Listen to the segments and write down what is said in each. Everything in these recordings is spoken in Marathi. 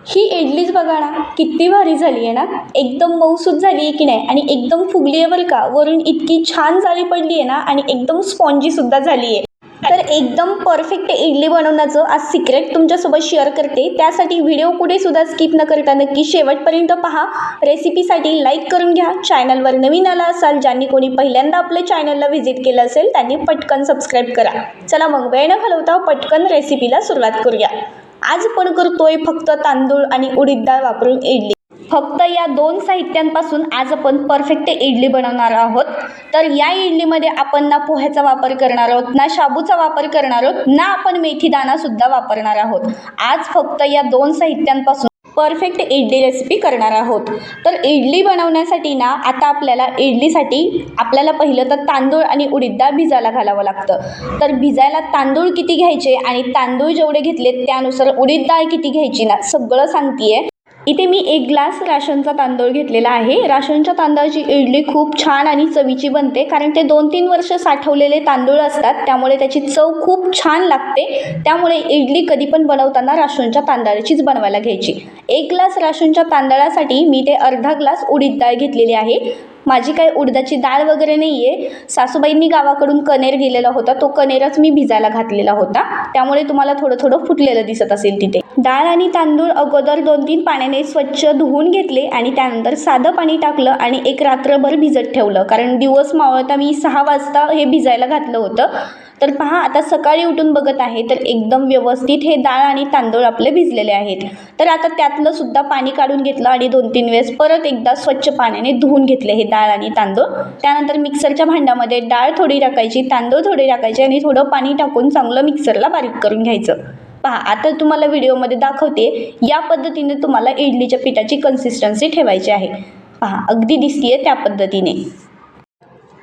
ही इडलीच बघा ना, किती भारी झाली आहे ना. एकदम मऊसूत झाली आहे की नाही आणि एकदम फुगली आहे बरं का. वरून इतकी छान जाळी पडली आहे ना आणि एकदम स्पॉन्जीसुद्धा झाली आहे. तर एकदम परफेक्ट इडली बनवण्याचं आज सिक्रेट तुमच्यासोबत शेअर करते. त्यासाठी व्हिडिओ कुठेसुद्धा स्किप न करता नक्की शेवटपर्यंत पहा. रेसिपीसाठी लाईक करून घ्या. चॅनलवर नवीन आला असाल, ज्यांनी कोणी पहिल्यांदा आपल्या चॅनलला व्हिजिट केलं असेल त्यांनी पटकन सबस्क्राईब करा. चला मग वेळ न घालवता पटकन रेसिपीला सुरुवात करूया. आज आपण करतोय फक्त तांदूळ आणि उडीद डाळ वापरून इडली. फक्त या दोन साहित्यांपासून आज आपण परफेक्ट इडली बनवणार आहोत. तर या इडलीमध्ये आपण ना पोह्याचा वापर करणार आहोत, ना शाबूचा वापर करणार आहोत, ना आपण मेथी दाणा सुद्धा वापरणार आहोत. आज फक्त या दोन साहित्यांपासून परफेक्ट इडली रेसिपी करणार आहोत. तर इडली बनवण्यासाठी ना आता आपल्याला पहिलं तर तांदूळ आणि उडीद डाळ भिजायला घालावं लागतं. तर भिजायला तांदूळ किती घ्यायचे आणि तांदूळ जेवढे घेतलेत त्यानुसार उडीद डाळ किती घ्यायची ना सगळं सांगतेय. इथे मी 1 ग्लास राशनचा तांदूळ घेतलेला आहे. राशनच्या तांदळाची इडली खूप छान आणि चवीची बनते, कारण ते 2-3 वर्ष साठवलेले तांदूळ असतात, त्यामुळे त्याची चव खूप छान लागते. त्यामुळे इडली कधी पण बनवताना राशनच्या तांदळाचीच बनवायला घ्यायची. 1 ग्लास राशनच्या तांदळासाठी मी ते अर्धा ग्लास उडीद डाळ घेतलेली आहे. माझी काही उडदाची डाळ वगैरे नाही आहे. सासूबाईंनी गावाकडून कणेर गेलेला होता, तो कणेरच मी भिजायला घातलेला होता, त्यामुळे तुम्हाला थोडं थोडं फुटलेलं दिसत असेल तिथे. डाळ आणि तांदूळ अगोदर 2-3 पाण्याने स्वच्छ धुवून घेतले आणि त्यानंतर साधं पाणी टाकलं आणि एक रात्रभर भिजत ठेवलं, कारण दिवस मावळता मी 6 वाजता हे भिजायला घातलं होतं. तर पहा, आता सकाळी उठून बघत आहे तर एकदम व्यवस्थित हे डाळ आणि तांदूळ आपले भिजलेले आहेत. तर आता त्यातलं सुद्धा पाणी काढून घेतलं आणि 2-3 वेळेस परत एकदा स्वच्छ पाण्याने धुवून घेतले हे डाळ आणि तांदूळ. त्यानंतर मिक्सरच्या भांड्यामध्ये डाळ थोडी टाकायची, तांदूळ थोडे टाकायचे आणि थोडं पाणी टाकून चांगलं मिक्सरला बारीक करून घ्यायचं. पहा, आता तुम्हाला व्हिडिओमध्ये दाखवते, या पद्धतीने तुम्हाला इडलीच्या पिठाची कन्सिस्टन्सी ठेवायची आहे. पहा, अगदी दिसतीये त्या पद्धतीने.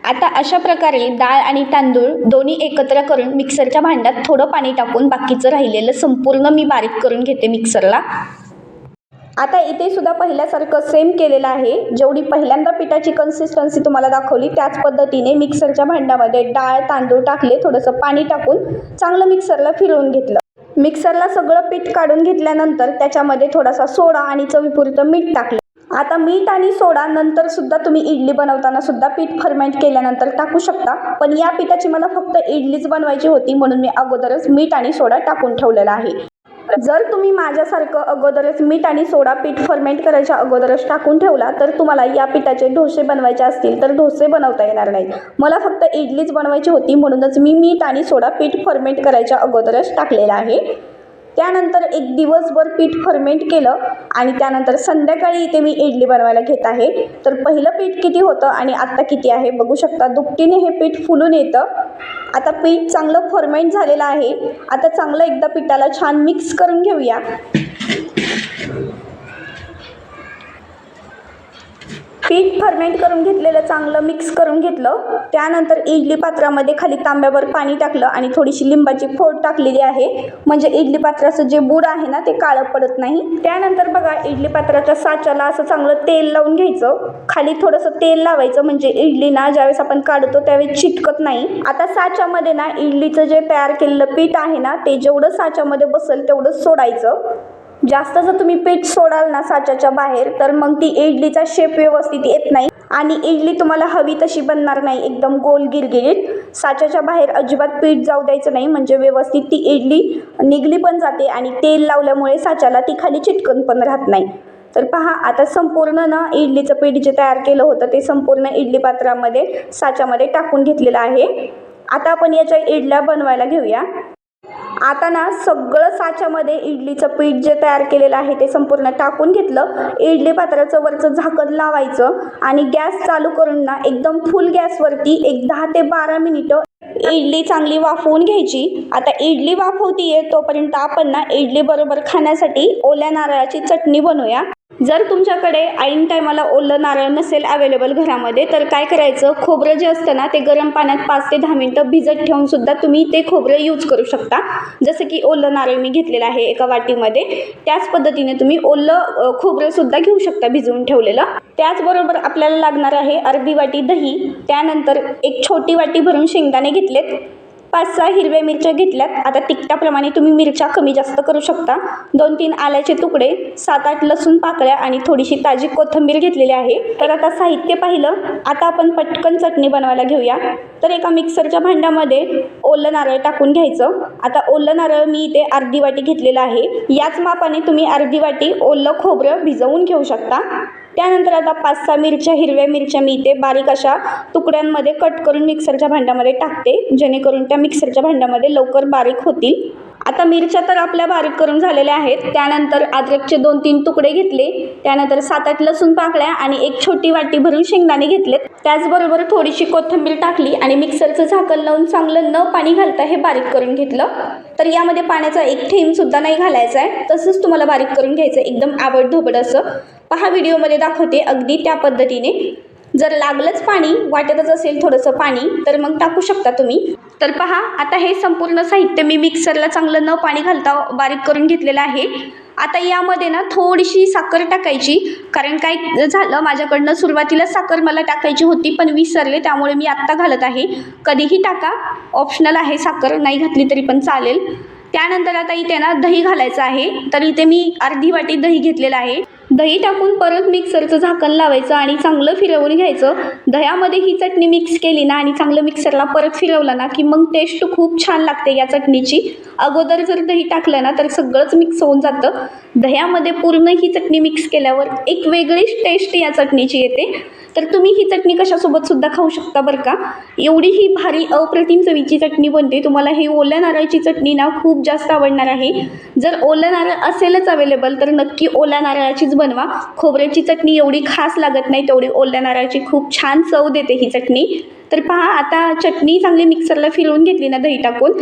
आता अशा प्रकारे डाळ आणि तांदूळ दोन्ही एकत्र करून मिक्सरच्या भांड्यात थोडं पाणी टाकून बाकीचं राहिलेलं संपूर्ण मी बारीक करून घेते मिक्सरला. आता इथे सुद्धा पहिल्यासारखं सेम केलेलं आहे. जेवढी पहिल्यांदा पिठाची कन्सिस्टन्सी तुम्हाला दाखवली त्याच पद्धतीने मिक्सरच्या भांड्यामध्ये डाळ तांदूळ टाकले, थोडंसं पाणी टाकून चांगलं मिक्सरला फिरवून घेतलं. मिक्सरला सगळं पीठ काढून घेतल्यानंतर त्याच्यामध्ये थोडासा सोडा आणि चवीपुरतं मीठ टाकलं. आता मीठ आणि सोडा नंतर सुद्धा तुम्ही इडली बनवताना सुद्धा पीठ फर्मेंट केल्यानंतर टाकू शकता, पण या पिठाची मला फक्त इडलीच बनवायची होती म्हणून मी अगोदरच मीठ आणि सोडा टाकून ठेवलेला आहे. जर तुम्ही माझ्यासारखं अगोदरच मीठ आणि सोडा पीठ फर्मेंट करायच्या अगोदरच टाकून ठेवला तर तुम्हाला या पिठाचे डोसे बनवायचे असतील तर डोसे बनवता येणार नाहीत. मला फक्त इडलीच बनवायची होती म्हणूनच मी मीठ आणि सोडा पीठ फर्मेंट करायच्या अगोदरच टाकलेला आहे. त्यानंतर एक दिवसभर पीठ फर्मेंट केलं आणि त्यानंतर संध्याकाळी इथे मी इडली बनवायला घेत आहे. तर पहिलं पीठ किती होतं आणि आत्ता किती आहे बघू शकता. दुपटीने हे पीठ फुलून येतं. आता पीठ चांगलं फर्मेंट झालेलं आहे. आता चांगलं एकदा पिठाला छान मिक्स करून घेऊया. पीठ फर्मेंट करून घेतलेलं चांगलं मिक्स करून घेतलं. त्यानंतर इडली पात्रामध्ये खाली तांब्यावर पाणी टाकलं आणि थोडीशी लिंबाची फोड टाकलेली आहे, म्हणजे इडली पात्राचं जे बूड आहे ना ते काळं पडत नाही. त्यानंतर बघा, इडली पात्राच्या साच्याला असं चांगलं तेल लावून घ्यायचं. खाली थोडंसं तेल लावायचं म्हणजे इडली ना ज्यावेळेस आपण काढतो त्यावेळेस चिटकत नाही. आता साच्यामध्ये ना इडलीचं जे तयार केलेलं पीठ आहे ना ते जेवढं साच्यामध्ये बसेल तेवढं सोडायचं. जास्त जर तुम्ही पीठ सोडाल ना साच्याच्या बाहेर तर मग ती इडलीचा शेप व्यवस्थित येत नाही आणि इडली तुम्हाला हवी तशी बनणार नाही, एकदम गोल गिरगिरीत. साच्याच्या बाहेर अजिबात पीठ जाऊ द्यायचं नाही, म्हणजे व्यवस्थित ती इडली निघली पण जाते आणि तेल लावल्यामुळे साच्याला ती खाली चिटकन पण राहत नाही. तर पहा, आता संपूर्ण ना इडलीचं पीठ जे तयार केलं होतं ते संपूर्ण इडली पात्रामध्ये साच्यामध्ये टाकून घेतलेलं आहे. आता आपण याच्या इडल्या बनवायला घेऊया. आता ना सगळं साच्यामध्ये इडलीचं पीठ जे तयार केलेलं आहे ते संपूर्ण टाकून घेतलं. इडली पात्राचं वरचं झाकण लावायचं आणि गॅस चालू करून ना एकदम फुल गॅसवरती एक 10 ते 12 मिनिटं इडली चांगली वाफवून घ्यायची. आता इडली वाफवतीये तोपर्यंत आपण ना इडली बरोबर खाण्यासाठी ओल्या नारळाची चटणी बनवूया. जर तुमच्याकडे ऐन टायमाला ओलं नारळ नसेल अवेलेबल घरामध्ये तर काय करायचं, खोबरं जे असतं ना ते गरम पाण्यात 5 ते 10 मिनिटं भिजत ठेवून सुद्धा तुम्ही ते खोबरं यूज करू शकता. जसं की ओलं नारळ मी घेतलेलं आहे एका वाटीमध्ये, त्याच पद्धतीने तुम्ही ओलं खोबरं सुद्धा घेऊ शकता भिजवून ठेवलेलं. त्याचबरोबर आपल्याला लागणार आहे अर्धी वाटी दही. त्यानंतर एक छोटी वाटी भरून शेंगदाणे घेतलेत. 5-6 हिरव्या मिरच्या घेतल्यात. आता तिखटाप्रमाणे तुम्ही मिरच्या कमी जास्त करू शकता. 2-3 आल्याचे तुकडे, 7-8 लसूण पाकळ्या आणि थोडीशी ताजी कोथिंबीर घेतलेली आहे. तर आता साहित्य पाहिलं. आता आपण पटकन चटणी बनवायला घेऊया. तर एका मिक्सरच्या भांड्यामध्ये ओलं नारळ टाकून घ्यायचं. आता ओलं नारळ मी इथे अर्धी वाटी घेतलेलं आहे. याच मापाने तुम्ही अर्धी वाटी ओलं खोबरं भिजवून घेऊ शकता. त्यानंतर आता 5-6 हिरव्या मिरच्या मी इथे बारीक अशा तुकड्यांमध्ये कट करून मिक्सरच्या भांड्यामध्ये टाकते, जेणेकरून त्या मिक्सरच्या भांड्यामध्ये लवकर बारीक होतील. आता मिरच्या तर आपल्या बारीक करून झालेल्या आहेत. त्यानंतर अद्रकचे 2-3 तुकडे घेतले. त्यानंतर 7-8 लसूण पाकळ्या आणि एक छोटी वाटी भरून शेंगदाणे घेतलेत. त्याचबरोबर थोडीशी कोथिंबीर टाकली आणि मिक्सरचं झाकण लावून चांगलं न पाणी घालता हे बारीक करून घेतलं. तर यामध्ये पाण्याचा एक थेंबसुद्धा नाही घालायचा आहे. तसंच तुम्हाला बारीक करून घ्यायचं, एकदम आबडधोबड असं. पहा, व्हिडिओमध्ये दाखवते अगदी त्या पद्धतीने. जर लागलंच पाणी वाटतच असेल थोडंसं पाणी तर मग टाकू शकता तुम्ही. तर पहा, आता हे संपूर्ण साहित्य मी मिक्सरला चांगलं न पाणी घालता बारीक करून घेतलेलं आहे. आता यामध्ये ना थोडीशी साखर टाकायची, कारण काय झालं, माझ्याकडनं सुरुवातीला साखर मला टाकायची होती पण विसरले, त्यामुळे मी आत्ता घालत आहे. कधीही टाका, ऑप्शनल आहे, साखर नाही घातली तरी पण चालेल. त्यानंतर आता इथे ना दही घालायचं आहे. तर इथे मी अर्धी वाटी दही घेतलेलं आहे. दही टाकून परत मिक्सरचं झाकण लावायचं आणि चांगलं फिरवून घ्यायचं. दह्यामध्ये ही चटणी मिक्स केली ना आणि चांगलं मिक्सरला परत फिरवलं ना की मग टेस्ट खूप छान लागते या चटणीची. अगोदर जर दही टाकलं ना तर सगळंच मिक्स होऊन जातं. दह्यामध्ये पूर्ण ही चटणी मिक्स केल्यावर एक वेगळीच टेस्ट या चटणीची येते. तर तुम्ही ही चटणी कशासोबत सुद्धा खाऊ शकता बरं का. एवढी ही भारी अप्रतिम चवीची चटणी बनते. तुम्हाला ही ओल्या नारळाची चटणी ना खूप जास्त आवडणार आहे. जर ओलं नारळ असेलच अवेलेबल तर नक्की ओल्या नारळाचीच बनवा. खोबऱ्याची चटणी एवढी खास लागत नाही, तेवढी ओल्या नारळाची खूप छान चव देते ही चटणी. तर पहा, आता चटणी चांगली मिक्सरला फिरवून घेतली ना दही टाकून.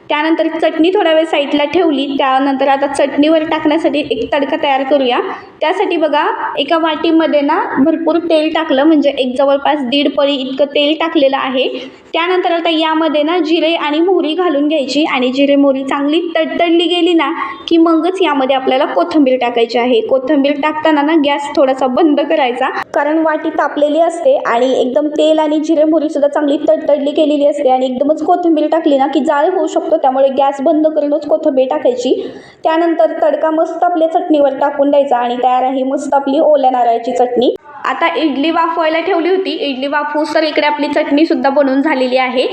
त्यानंतर चटणी थोडा वेळ साईडला ठेवली. त्यानंतर आता चटणीवर टाकण्यासाठी एक तडका तयार करूया. त्यासाठी बघा, एका वाटीमध्ये ना भरपूर तेल टाकलं, म्हणजे एक जवळपास 1.5 पळी इतकं तेल टाकलेलं आहे. त्यानंतर आता यामध्ये ना जिरे आणि मोहरी घालून घ्यायची आणि जिरे मोहरी चांगली तडतडली गेली ना की मगच यामध्ये आपल्याला कोथिंबीर टाकायची आहे. कोथिंबीर टाकताना ना गॅस थोडासा बंद करायचा, कारण वाटी तापलेली असते आणि एकदम तेल आणि जिरे मोहरी सुद्धा चांगली तडतडली केलेली असते आणि एकदमच कोथिंबीर टाकली ना की जाळ होऊ शकतो, त्यामुळे गॅस बंद करूनच कोथिंबीर टाकायची. त्यानंतर तडका मस्त आपल्या चटणीवर टाकून द्यायचा आणि तयार आहे मस्त आपली ओल्या नारळाची चटणी. आता इडली वाफवायला ठेवली होती. इडली वाफवूस तर इकडे आपली चटणी सुद्धा बनवून झालेली आहे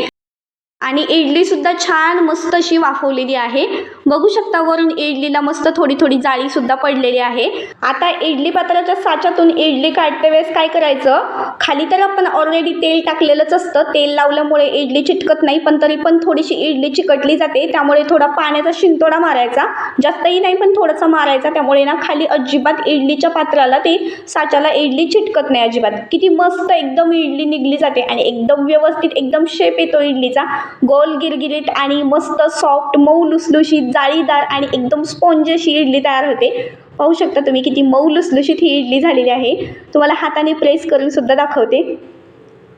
आणि इडली सुद्धा छान मस्त अशी वाफवलेली आहे. बघू शकता वरून इडलीला मस्त थोडी थोडी जाळी सुद्धा पडलेली आहे. आता इडली पात्राच्या साच्यातून इडली काढते वेळेस काय करायचं, खाली तर आपण ऑलरेडी तेल टाकलेलंच असतं. तेल लावल्यामुळे इडली चिटकत नाही, पण तरी पण थोडीशी इडली चिकटली जाते. त्यामुळे थोडा पाण्याचा शिंतोडा मारायचा, जास्तही नाही पण थोडासा मारायचा. त्यामुळे ना खाली अजिबात इडलीच्या पात्राला ते साच्याला इडली चिटकत नाही अजिबात. किती मस्त एकदम इडली निघली जाते आणि एकदम व्यवस्थित एकदम शेप येतो इडलीचा. गोल गिरगिरीट आणि मस्त सॉफ्ट मऊ लुसलुशीत जाळीदार आणि एकदम स्पॉन्ज अशी इडली तयार होते. पाहू शकता तुम्ही किती मऊ लुसलुशीत ही इडली झालेली आहे. तुम्हाला हाताने प्रेस करून सुद्धा दाखवते.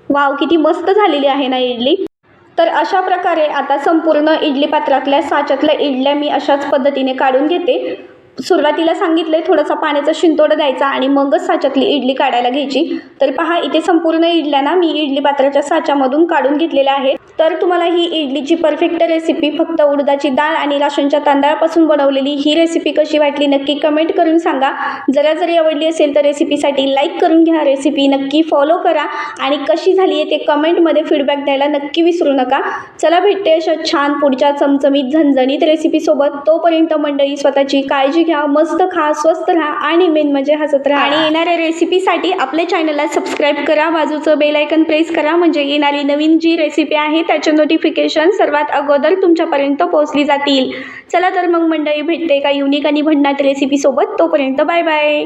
वाव, किती मस्त झालेली आहे ना इडली. तर अशा प्रकारे आता संपूर्ण इडली पात्रातल्या साच्यातल्या इडल्या मी अशाच पद्धतीने काढून घेते. सुरुवातीला सांगितले थोडासा पाण्याचा शिंतोडा द्यायचा आणि मगच साच्यातली इडली काढायला घ्यायची. तर पहा, इथे संपूर्ण इडल्या ना मी इडली पात्राच्या साच्यामधून काढून घेतलेल्या आहेत. तर तुम्हाला ही इडलीची परफेक्ट रेसिपी फक्त उडदाची डाळ आणि राशनच्या तांदळापासून बनवलेली ही रेसिपी कशी वाटली नक्की कमेंट करून सांगा. जरी आवडली असेल तर रेसिपीसाठी लाईक करून घ्या, रेसिपी नक्की फॉलो करा आणि कशी झाली आहे ते कमेंटमध्ये फीडबॅक द्यायला नक्की विसरू नका. चला, भेटते अशा छान पुढच्या चमचमीत झणझणीत रेसिपीसोबत. तोपर्यंत मंडळी स्वतःची काळजी घ्या, मस्त खा, स्वस्त राहा आणि मेन म्हणजे हसत राहा. आणि येणाऱ्या रेसिपीसाठी आपल्या चॅनलला सबस्क्राईब करा, बाजूचं बेल आयकन प्रेस करा, म्हणजे येणारी नवीन जी रेसिपी आहे त्याचे नोटिफिकेशन सर्वात अगोदर तुमच्यापर्यंत पोहोचली जातील. चला तर मग मंडळी, भेटते एका युनिक आणि भन्नाट रेसिपीसोबत. तोपर्यंत बाय बाय.